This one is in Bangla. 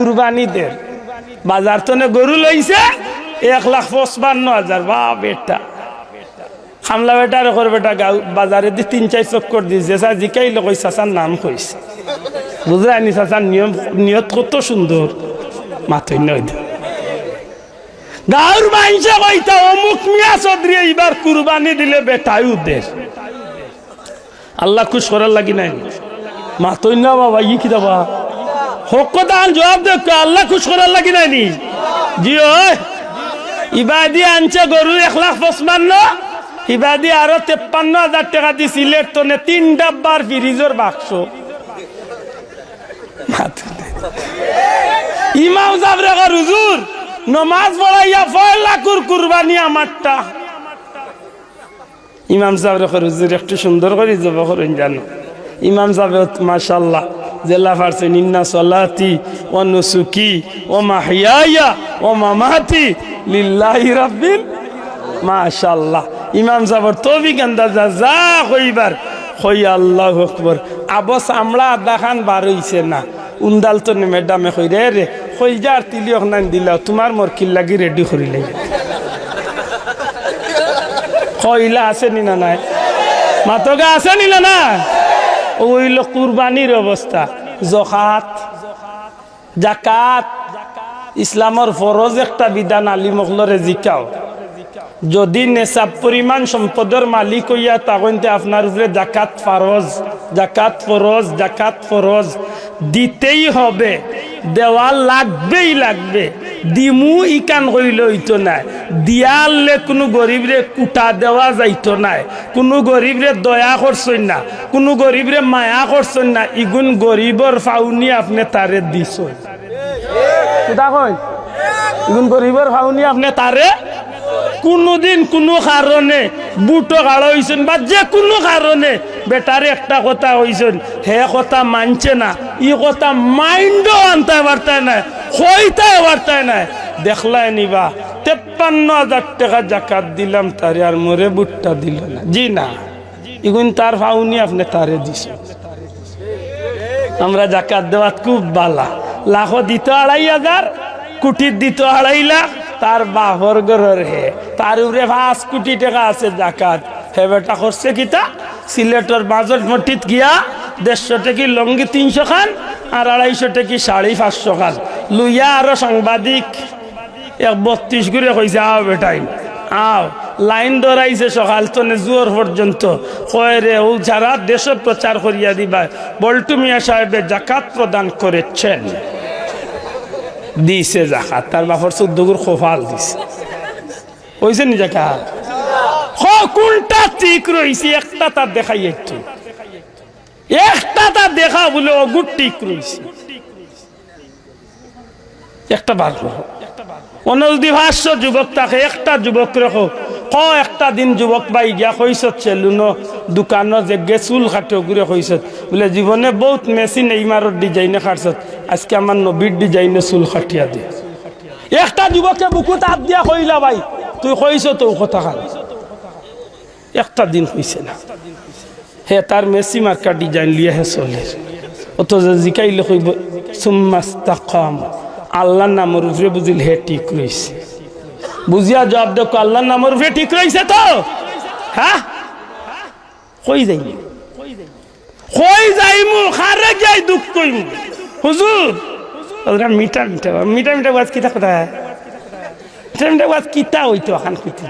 কুরবানিদের বাজার তনে গরু লইছে 1,55,000 বা বেটা হামলা বেটার ওর বেটা বাজারে দিয়ে 3-4 চক্কর দিয়েছে জিকাই লোক চাচার নাম কইছে বুঝলে আনি চাচার নিয়ত কত সুন্দর মাথই নয় গাঁর মাইনসে কইতা অমুক মিয়া চৌধুরী এইবার কুরবানি দিলে বেটাই উদ্দেশ আল্লাহ খুশ করার লাগি নাই মাথই না বাবা ই কি দাবা হকদান জবাব দেখ আল্লাহ খুশ করার লাগি নাই নি জি ওই ইবাদি আনছে গরু 1,55,000 ইবাদি আরো 53,000 টাকা দি সিলেট তনে 3 ডাব্বার ফ্রিজের বাক্স ইমাম সাহেব রে হুজুর নামাজ পড়াইয়া ফয়লাকুর কুরবানি আমারটা ইমাম সাহেব রে হুজুর একটু সুন্দর করে জবাব করেন জানো ইমাম সাহেব মাশাআল্লাহ জেলা ফারছেন ইন্না সলাতি ওয়া নুসুকি ওয়া মাহইয়ায়া ওয়া মামাতি লিল্লাহি রাব্বিল মাশাআল্লাহ ইমাম সাহেব তৌফিক আন্দাজা যা কইবার কই আল্লাহু আকবার আবস আমরা দেখান বার হইছে না উন্দাল তো ম্যাডামে কই রে কই যার তিলি ওখান দিলা তোমার মোর কি লাগি রেডি করিলে কইলা আছে নি না নাই মাতগা আছে নি না ওইল কুরবানির অবস্থা যকাত যাকাত ইসলামের ফরজ একটা বিধান আলী মখলরে জিকাও যদি নেশাব পরিমাণ সম্পদের মালিক হইয়া তখনতে আপনার উপরে যাকাত ফরজ যাকাত ফরজ যাকাত ফরজ দিতেই হবে দেওয়া লাগবেই লাগবে দিমু ইকান কইলে হইতো না দিয়ালে কোনো গরিবরে কুটা দেওয়া যাইতো না কোনো গরিবরে দয়া করছেন না কোনো গরিবরে মায়া করছেন না ইগুন গরিবর ফাউনি আপনি তারে দিছেন কুটা কই ইগুন গরিবর ফাউনি আপনি তারে কোনদিন কোনো কারণে বুটো গাড়া হয়েছেন বা যে কোনো কারণে বেটারে একটা কথা হয়েছেন হে কথা মানছে না ই কথা মাইন্ডও আনতে পারতায় না হইতে পারতায় না দেখলাই নিবা 53,000 টাকা জাকাত দিলাম তারে আর মোরে বুটটা দিল না জি না ইগুন তার ফাউনি আপনি তারে দিছেন আমরা জাকাত দেওয়াত খুব বালা লাখো দিত 2,500 কোটির দিত 2.5 লাখ তার বাপর ঘরের হে তার উপরে 5 কোটি টাকা আছে জাকাত হে বেটা করছে কিতা সিলেটের বাজেট মটিত গিয়া 150 টাকি লঙ্গি 300 খান আর 250 টাকি 550 খান লুইয়া আরো সাংবাদিক 32 করে কইছে আও বেটাই আও লাইন ধরাইছে সকাল তনে জোর পর্যন্ত কয় রে ও যারা দেশ প্রচার করিয়া দিবা বল্টু মিয়া সাহেব জাকাত প্রদান করেছেন দিছে জাকাত তার বাপর 14 গুর খোফাল দিছে হইছে নি জাকাত কোনটা ঠিক রইছে একটা তার দেখাই একটু একটা তার দেখা বলে অগুট ঠিক রইছে একটা বার করো অনলদিভাষ্য যুবক তাকে একটা যুবক রেখো একটা দিন যুবক পাই গিয়া কইসত চেলুনো দোকানত যে চুল কাটে ঘুরে কইসত বলে জীবনে বহুত মেশিন এইমারর ডিজাইনে কাটছত আজকে আমার নবীর ডিজাইনে চুল কাটিয়া দিয়ে একটা যুবকে বুকুত হাত দিয়া কইলা ভাই তুই কইস তো কথা খান একটা দিন হইছে না হে তার মেসি মার্কা ডিজাইন লিয়ে হে চলে অত জিকাইলে কইব সুম্মাস্তাকাম আল্লাহর নামের উপরে বুঝিল হে ঠিক রইছে বুঝিয়া জবাব দেখো আল্লাহর নামের উপরে ঠিক রইছে তো হ্যাঁ কই যাইমু খারে যাই দুঃখ কইমু হুজুর ওরা মিটা মিটা মিটা মিটা ওয়াজ কিতা কথা মিটা মিটা ওয়াজ কিতা হইতো এখন কইতে